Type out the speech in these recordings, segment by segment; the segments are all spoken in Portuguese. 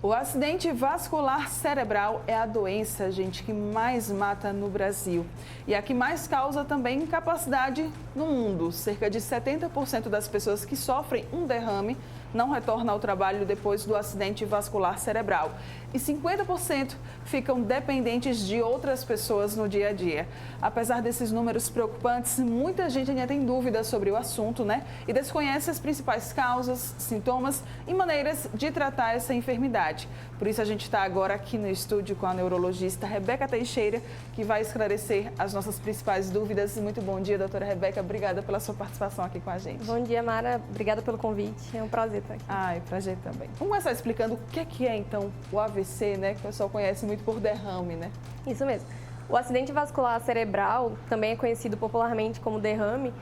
O acidente vascular cerebral é a doença, gente, que mais mata no Brasil. E a que mais causa também incapacidade no mundo. Cerca de 70% das pessoas que sofrem um derrame não retornam ao trabalho depois do acidente vascular cerebral. E 50% ficam dependentes de outras pessoas no dia a dia. Apesar desses números preocupantes, muita gente ainda tem dúvidas sobre o assunto, né? E desconhece as principais causas, sintomas e maneiras de tratar essa enfermidade. Por isso a gente está agora aqui no estúdio com a neurologista Rebeca Teixeira, que vai esclarecer as nossas principais dúvidas. Muito bom dia, doutora Rebeca. Obrigada pela sua participação aqui com a gente. Bom dia, Mara. Obrigada pelo convite. É um prazer estar aqui. É prazer também. Vamos começar explicando o que é, então, o AVC, né? Que o pessoal conhece muito por derrame, né? Isso mesmo. O acidente vascular cerebral, também é conhecido popularmente como derrame.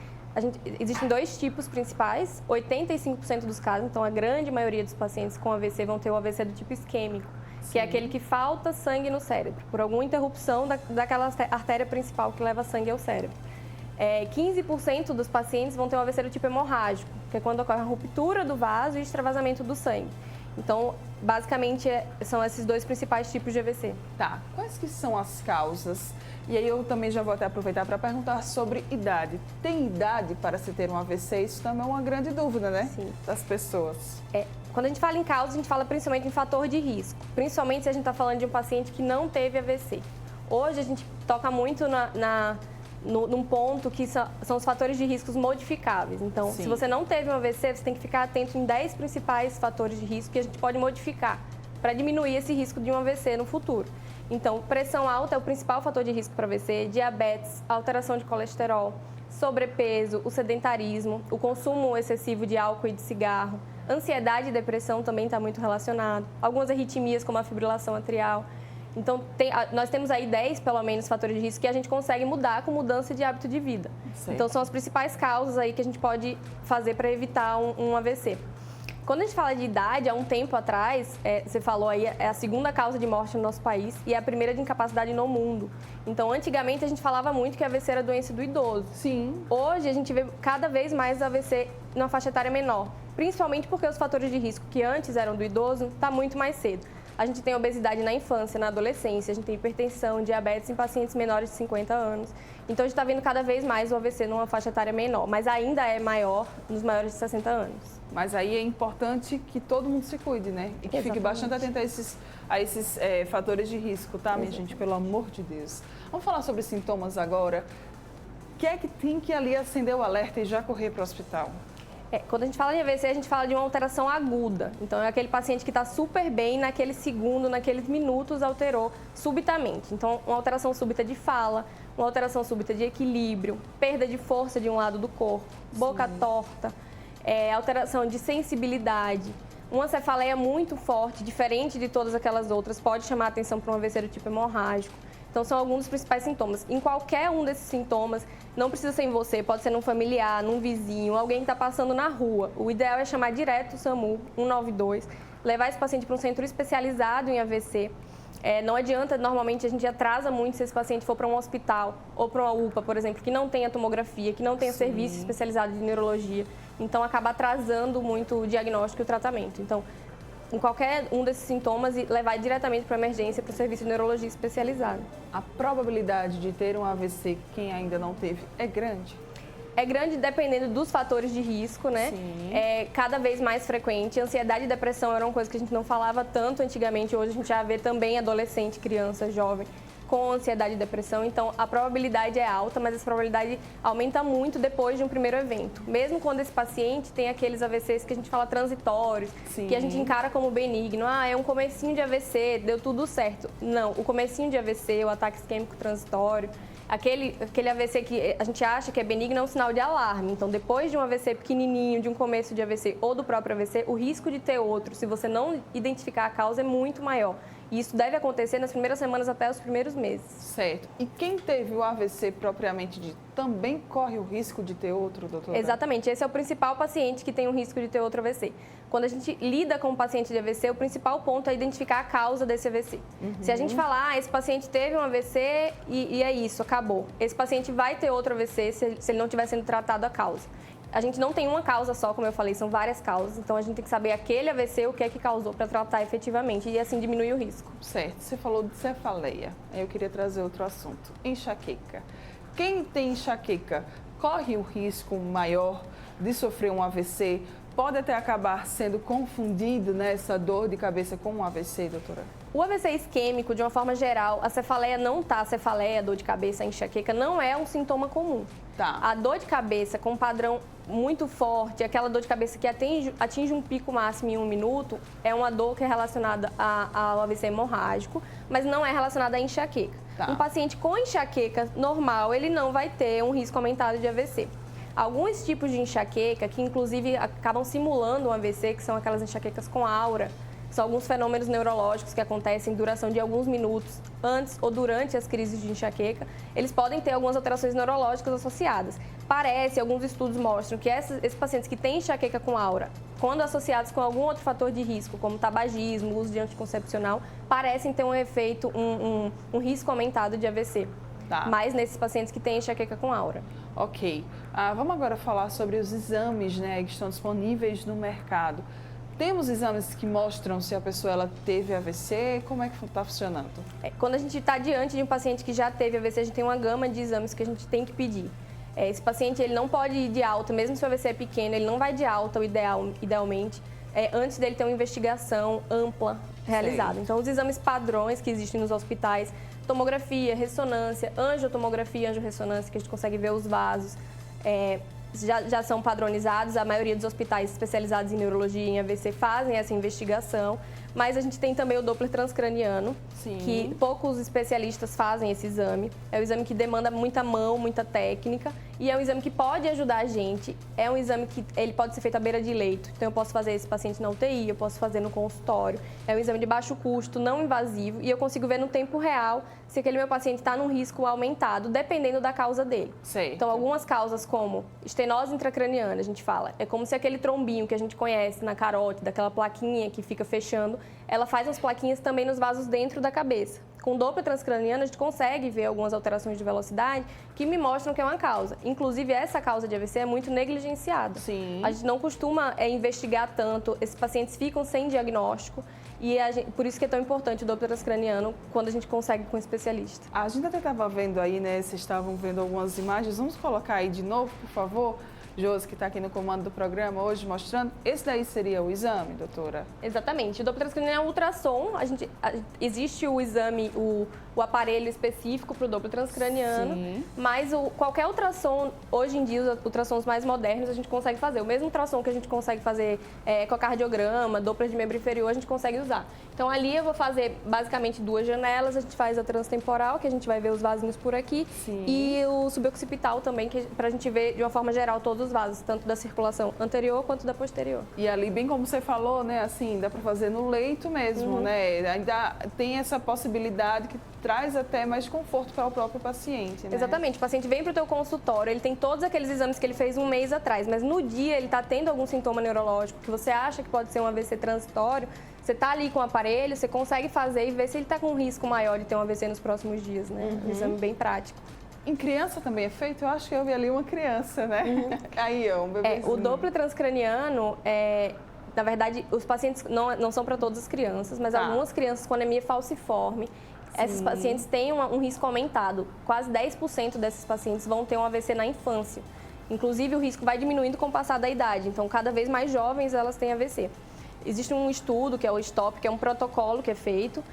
Existem dois tipos principais. 85% dos casos, então a grande maioria dos pacientes com AVC vão ter o AVC do tipo isquêmico, que é aquele que falta sangue no cérebro, por alguma interrupção daquela artéria principal que leva sangue ao cérebro. 15% dos pacientes vão ter um AVC do tipo hemorrágico, que é quando ocorre a ruptura do vaso e extravasamento do sangue. Então, basicamente, são esses dois principais tipos de AVC. Tá, quais que são as causas? E aí eu também já vou até aproveitar para perguntar sobre idade. Tem idade para se ter um AVC? Isso também é uma grande dúvida, né? Sim. Das pessoas. Quando a gente fala em causa, a gente fala principalmente em fator de risco. Principalmente se a gente está falando de um paciente que não teve AVC. Hoje a gente toca muito num ponto que são os fatores de riscos modificáveis. Então, Sim. Se você não teve um AVC, você tem que ficar atento em 10 principais fatores de risco que a gente pode modificar para diminuir esse risco de um AVC no futuro. Então, pressão alta é o principal fator de risco para AVC, diabetes, alteração de colesterol, sobrepeso, o sedentarismo, o consumo excessivo de álcool e de cigarro, ansiedade e depressão também está muito relacionado, algumas arritmias como a fibrilação atrial. Então, nós temos aí 10, pelo menos, fatores de risco que a gente consegue mudar com mudança de hábito de vida. Certo. Então, são as principais causas aí que a gente pode fazer para evitar um AVC. Quando a gente fala de idade, há um tempo atrás, você falou aí, é a segunda causa de morte no nosso país e é a primeira de incapacidade no mundo. Então, antigamente, a gente falava muito que a AVC era doença do idoso. Sim. Hoje, a gente vê cada vez mais AVC numa faixa etária menor, principalmente porque os fatores de risco que antes eram do idoso está muito mais cedo. A gente tem obesidade na infância, na adolescência, a gente tem hipertensão, diabetes em pacientes menores de 50 anos. Então, a gente está vendo cada vez mais o AVC numa faixa etária menor, mas ainda é maior nos maiores de 60 anos. Mas aí é importante que todo mundo se cuide, né? E que Exatamente. fique bastante atento a esses fatores de risco, tá, minha gente? Pelo amor de Deus. Vamos falar sobre sintomas agora. O que é que tem que ali acender o alerta e já correr para o hospital? Quando a gente fala de AVC, a gente fala de uma alteração aguda. Então, é aquele paciente que está super bem naquele segundo, naqueles minutos, alterou subitamente. Então, uma alteração súbita de fala, uma alteração súbita de equilíbrio, perda de força de um lado do corpo, boca torta, alteração de sensibilidade. Uma cefaleia muito forte, diferente de todas aquelas outras, pode chamar a atenção para um AVC do tipo hemorrágico. Então, são alguns dos principais sintomas. Em qualquer um desses sintomas, não precisa ser em você, pode ser num familiar, num vizinho, alguém que está passando na rua. O ideal é chamar direto o SAMU 192, levar esse paciente para um centro especializado em AVC. Não adianta, normalmente a gente atrasa muito se esse paciente for para um hospital ou para uma UPA, por exemplo, que não tenha tomografia, que não tenha serviço especializado de neurologia. Então, acaba atrasando muito o diagnóstico e o tratamento. Então, em qualquer um desses sintomas e levar diretamente para a emergência, para o serviço de neurologia especializado. A probabilidade de ter um AVC, quem ainda não teve, é grande? É grande dependendo dos fatores de risco, né? Sim. É cada vez mais frequente. Ansiedade e depressão era uma coisa que a gente não falava tanto antigamente. Hoje a gente já vê também adolescente, criança, jovem com ansiedade e depressão. Então, a probabilidade é alta, mas essa probabilidade aumenta muito depois de um primeiro evento. Mesmo quando esse paciente tem aqueles AVCs que a gente fala transitórios, Sim. que a gente encara como benigno. É um comecinho de AVC, deu tudo certo. Não, o comecinho de AVC, o ataque isquêmico transitório, aquele AVC que a gente acha que é benigno é um sinal de alarme. Então, depois de um AVC pequenininho, de um começo de AVC ou do próprio AVC, o risco de ter outro, se você não identificar a causa, é muito maior. E isso deve acontecer nas primeiras semanas até os primeiros meses. Certo. E quem teve o AVC propriamente dito, também corre o risco de ter outro, doutora? Exatamente. Esse é o principal paciente que tem o risco de ter outro AVC. Quando a gente lida com um paciente de AVC, o principal ponto é identificar a causa desse AVC. Se a gente falar, esse paciente teve um AVC e é isso, acabou. Esse paciente vai ter outro AVC se ele não estiver sendo tratado a causa. a gente não tem uma causa só, como eu falei, são várias causas. Então, a gente tem que saber aquele AVC, o que é que causou para tratar efetivamente e assim diminuir o risco. Certo. Você falou de cefaleia. Eu queria trazer outro assunto. Enxaqueca. Quem tem enxaqueca corre o risco maior de sofrer um AVC? Pode até acabar sendo confundido nessa dor de cabeça com um AVC, doutora? O AVC isquêmico, de uma forma geral, a cefaleia não tá, a cefaleia, a dor de cabeça, a enxaqueca, não é um sintoma comum. Tá. A dor de cabeça com um padrão muito forte, aquela dor de cabeça que atinge um pico máximo em 1 minuto, é uma dor que é relacionada ao AVC hemorrágico, mas não é relacionada à enxaqueca. Tá. Um paciente com enxaqueca normal, ele não vai ter um risco aumentado de AVC. Alguns tipos de enxaqueca, que inclusive acabam simulando um AVC, que são aquelas enxaquecas com aura, são alguns fenômenos neurológicos que acontecem em duração de alguns minutos antes ou durante as crises de enxaqueca. Eles podem ter algumas alterações neurológicas associadas. Parece, alguns estudos mostram que esses pacientes que têm enxaqueca com aura, quando associados com algum outro fator de risco, como tabagismo, uso de anticoncepcional, parecem ter um efeito, um risco aumentado de AVC. Tá. Mas nesses pacientes que têm enxaqueca com aura. Ok. Vamos agora falar sobre os exames, né, que estão disponíveis no mercado. Temos exames que mostram se a pessoa ela teve AVC? Como é que está funcionando? Quando a gente está diante de um paciente que já teve AVC, a gente tem uma gama de exames que a gente tem que pedir. Esse paciente ele não pode ir de alta, mesmo se o AVC é pequeno, ele não vai de alta idealmente, antes dele ter uma investigação ampla realizada. Então, os exames padrões que existem nos hospitais, tomografia, ressonância, angiotomografia, angiorressonância, que a gente consegue ver os vasos, já são padronizados. A maioria dos hospitais especializados em neurologia e em AVC fazem essa investigação, mas a gente tem também o Doppler transcraniano, Sim. que poucos especialistas fazem esse exame. É um exame que demanda muita mão, muita técnica, e é um exame que pode ajudar a gente. É um exame que ele pode ser feito à beira de leito, então eu posso fazer esse paciente na UTI, eu posso fazer no consultório. É um exame de baixo custo, não invasivo, e eu consigo ver no tempo real se aquele meu paciente está num risco aumentado, dependendo da causa dele. Certo. Então, algumas causas como estenose intracraniana, a gente fala, é como se aquele trombinho que a gente conhece na carótida, aquela plaquinha que fica fechando, ela faz as plaquinhas também nos vasos dentro da cabeça. Com Doppler transcraniano, a gente consegue ver algumas alterações de velocidade que me mostram que é uma causa. Inclusive, essa causa de AVC é muito negligenciada. Sim. A gente não costuma investigar tanto, esses pacientes ficam sem diagnóstico e por isso que é tão importante o Doppler transcraniano quando a gente consegue com um especialista. A gente até estava vendo aí, né? Vocês estavam vendo algumas imagens. Vamos colocar aí de novo, por favor? Josi, que está aqui no comando do programa hoje, mostrando. Esse daí seria o exame, doutora? Exatamente. O Doppler transcraniano é um ultrassom. Existe o exame, o aparelho específico para o Doppler transcraniano. Sim. Mas qualquer ultrassom, hoje em dia, os ultrassons mais modernos, a gente consegue fazer. O mesmo ultrassom que a gente consegue fazer ecocardiograma, Doppler de membro inferior, a gente consegue usar. Então, ali eu vou fazer basicamente 2 janelas. A gente faz a transtemporal, que a gente vai ver os vasinhos por aqui. Sim. E o suboccipital também, para a gente ver de uma forma geral todos os vasos, tanto da circulação anterior quanto da posterior. E ali, bem como você falou, né, assim, dá para fazer no leito mesmo, né? Ainda tem essa possibilidade que traz até mais conforto para o próprio paciente, né? Exatamente. O paciente vem para o teu consultório, ele tem todos aqueles exames que ele fez um mês atrás, mas no dia ele está tendo algum sintoma neurológico que você acha que pode ser um AVC transitório, você está ali com o aparelho, você consegue fazer e ver se ele está com um risco maior de ter um AVC nos próximos dias, né? Um exame bem prático. Em criança também é feito? Eu acho que eu vi ali uma criança, né? Aí, ó, um bebezinho. O Doppler transcraniano, na verdade, os pacientes não são para todas as crianças, mas algumas crianças com anemia falciforme, esses pacientes têm um risco aumentado. Quase 10% desses pacientes vão ter um AVC na infância. Inclusive, o risco vai diminuindo com o passar da idade. Então, cada vez mais jovens elas têm AVC. Existe um estudo, que é o STOP, que é um protocolo que é feito.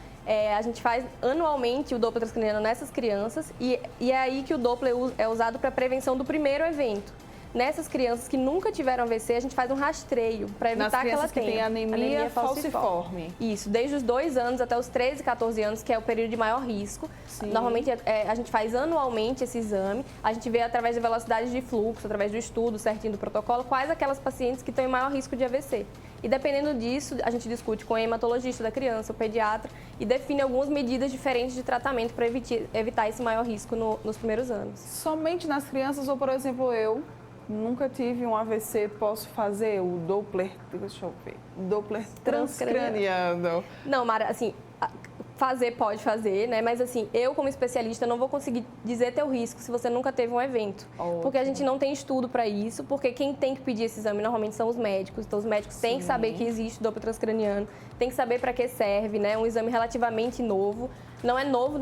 A gente faz anualmente o Doppler transcraniano nessas crianças e é aí que o Doppler é usado para prevenção do primeiro evento. Nessas crianças que nunca tiveram AVC, a gente faz um rastreio para evitar que ela tenha. Que tem anemia falciforme. Isso, desde os 2 anos até os 13, 14 anos, que é o período de maior risco. Sim. Normalmente a gente faz anualmente esse exame, a gente vê através de velocidade de fluxo, através do estudo certinho do protocolo, quais aquelas pacientes que têm maior risco de AVC. E dependendo disso, a gente discute com o hematologista da criança, o pediatra, e define algumas medidas diferentes de tratamento para evitar esse maior risco nos primeiros anos. Somente nas crianças ou, por exemplo, eu nunca tive um AVC, posso fazer o Doppler, deixa eu ver, Doppler transcraniano? Não, Mara, assim, fazer, pode fazer, né? Mas assim, eu como especialista não vou conseguir dizer teu risco se você nunca teve um evento. Porque a gente não tem estudo para isso, porque quem tem que pedir esse exame normalmente são os médicos. Então os médicos têm que saber que existe Doppler transcraniano, tem que saber para que serve, né? Um exame relativamente novo. Não é novo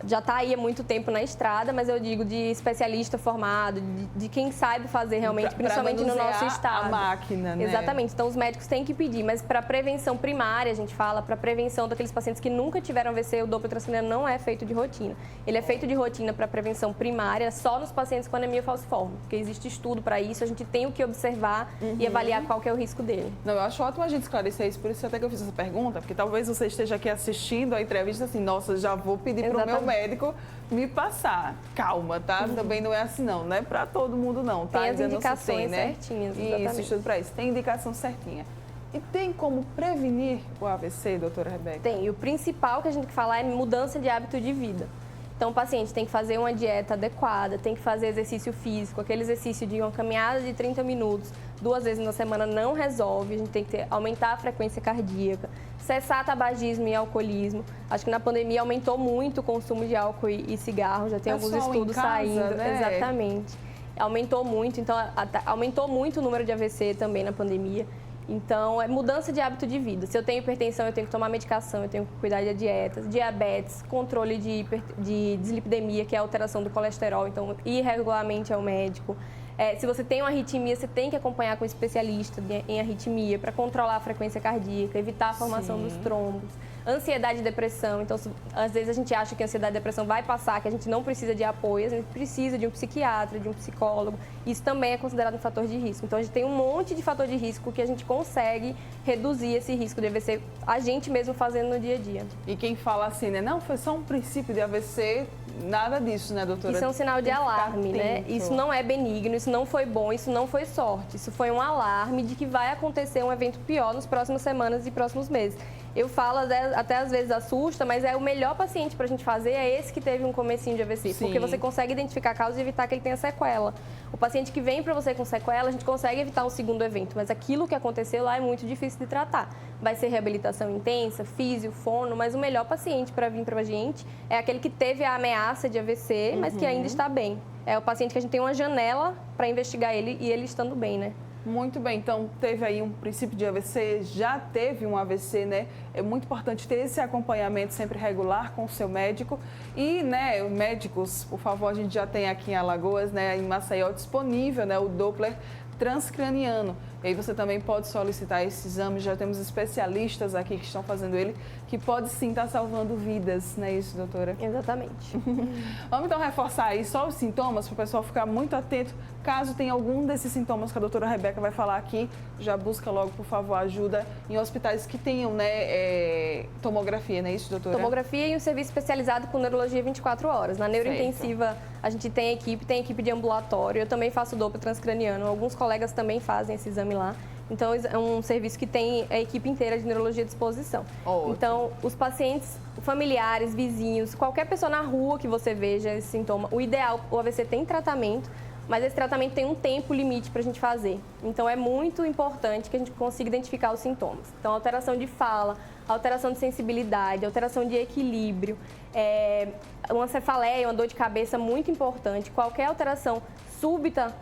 já está aí há muito tempo na estrada, mas eu digo de especialista formado, de quem sabe fazer realmente, principalmente no nosso estado. A máquina, né? Exatamente. Então, os médicos têm que pedir, mas para prevenção primária, a gente fala, para prevenção daqueles pacientes que nunca tiveram AVC, o Doppler transcraniano não é feito de rotina. Ele é feito de rotina para prevenção primária só nos pacientes com anemia falciforme, porque existe estudo para isso, a gente tem o que observar e avaliar qual que é o risco dele. Não, eu acho ótimo a gente esclarecer isso, por isso até que eu fiz essa pergunta, porque talvez você esteja aqui assistindo a entrevista assim, nossa, já vou pedir para o meu médico me passar. Calma, tá? Também não é assim não, não é para todo mundo não, tá? Tem as indicações certinhas, exatamente. Isso, estudo para isso. Tem indicação certinha. E tem como prevenir o AVC, doutora Rebeca? Tem, e o principal que a gente tem que falar é mudança de hábito de vida. Então, o paciente tem que fazer uma dieta adequada, tem que fazer exercício físico, aquele exercício de uma caminhada de 30 minutos, 2 vezes na semana não resolve, a gente tem que aumentar a frequência cardíaca, cessar tabagismo e alcoolismo. Acho que na pandemia aumentou muito o consumo de álcool e cigarro, já tem alguns estudos saindo. Né? Exatamente. Aumentou muito, então aumentou muito o número de AVC também na pandemia. Então, é mudança de hábito de vida. Se eu tenho hipertensão, eu tenho que tomar medicação, eu tenho que cuidar da dieta. Diabetes, controle de dislipidemia, que é a alteração do colesterol, então ir regularmente ao médico. Se você tem uma arritmia, você tem que acompanhar com um especialista em arritmia para controlar a frequência cardíaca, evitar a formação dos trombos. Ansiedade e depressão, então às vezes a gente acha que a ansiedade e depressão vai passar, que a gente não precisa de apoio, a gente precisa de um psiquiatra, de um psicólogo. Isso também é considerado um fator de risco. Então a gente tem um monte de fator de risco que a gente consegue reduzir esse risco de AVC, a gente mesmo fazendo no dia a dia. E quem fala assim, né? Não, foi só um princípio de AVC, nada disso, né, doutora? Isso é um sinal de alarme, né? Isso não é benigno, isso não foi bom, isso não foi sorte. Isso foi um alarme de que vai acontecer um evento pior nas próximas semanas e próximos meses. Eu falo, até às vezes assusta, mas é o melhor paciente para a gente fazer é esse que teve um comecinho de AVC. Sim. Porque você consegue identificar a causa e evitar que ele tenha sequela. O paciente que vem para você com sequela, a gente consegue evitar um segundo evento, mas aquilo que aconteceu lá é muito difícil de tratar. Vai ser reabilitação intensa, físio, fono, mas o melhor paciente para vir para a gente é aquele que teve a ameaça de AVC, mas que ainda está bem. É o paciente que a gente tem uma janela para investigar ele e ele estando bem, né? Muito bem, então teve aí um princípio de AVC, já teve um AVC, né? É muito importante ter esse acompanhamento sempre regular com o seu médico. E, né, médicos, por favor, a gente já tem aqui em Alagoas, né, em Maceió, disponível, né, o Doppler transcraniano. E aí você também pode solicitar esse exame, já temos especialistas aqui que estão fazendo ele, que pode sim estar salvando vidas, não é isso, doutora? Exatamente. Vamos então reforçar aí só os sintomas, para o pessoal ficar muito atento. Caso tenha algum desses sintomas que a doutora Rebeca vai falar aqui, já busca logo, por favor, ajuda em hospitais que tenham, né, tomografia, não é isso, doutora? Tomografia e um serviço especializado com neurologia 24 horas. Na neurointensiva, a gente tem equipe de ambulatório, eu também faço Doppler transcraniano, alguns colegas também fazem esse exame lá. Então, é um serviço que tem a equipe inteira de neurologia à disposição. Então, os pacientes, familiares, vizinhos, qualquer pessoa na rua que você veja esse sintoma, o ideal, o AVC tem tratamento, mas esse tratamento tem um tempo limite para a gente fazer. Então, é muito importante que a gente consiga identificar os sintomas. Então, alteração de fala, alteração de sensibilidade, alteração de equilíbrio, uma cefaleia, uma dor de cabeça muito importante, qualquer alteração súbita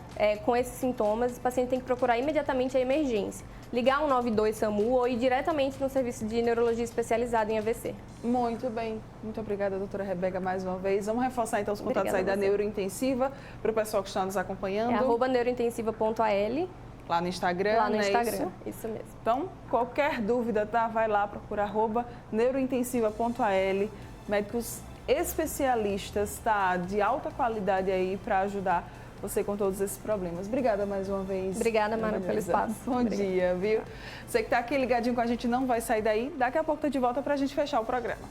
com esses sintomas, o paciente tem que procurar imediatamente a emergência. Ligar 192 SAMU ou ir diretamente no serviço de neurologia especializado em AVC. Muito bem. Muito obrigada, doutora Rebeca, mais uma vez. Vamos reforçar então os contatos aí da neurointensiva para o pessoal que está nos acompanhando. É @neurointensiva.al. Lá no Instagram, lá no Instagram, isso mesmo. Então, qualquer dúvida, tá? Vai lá procurar @neurointensiva.al. Médicos especialistas, tá? De alta qualidade aí para ajudar você com todos esses problemas. Obrigada mais uma vez. Obrigada, Mara, pelo espaço. Bom dia, viu? Você que está aqui ligadinho com a gente não vai sair daí. Daqui a pouco tá de volta para a gente fechar o programa.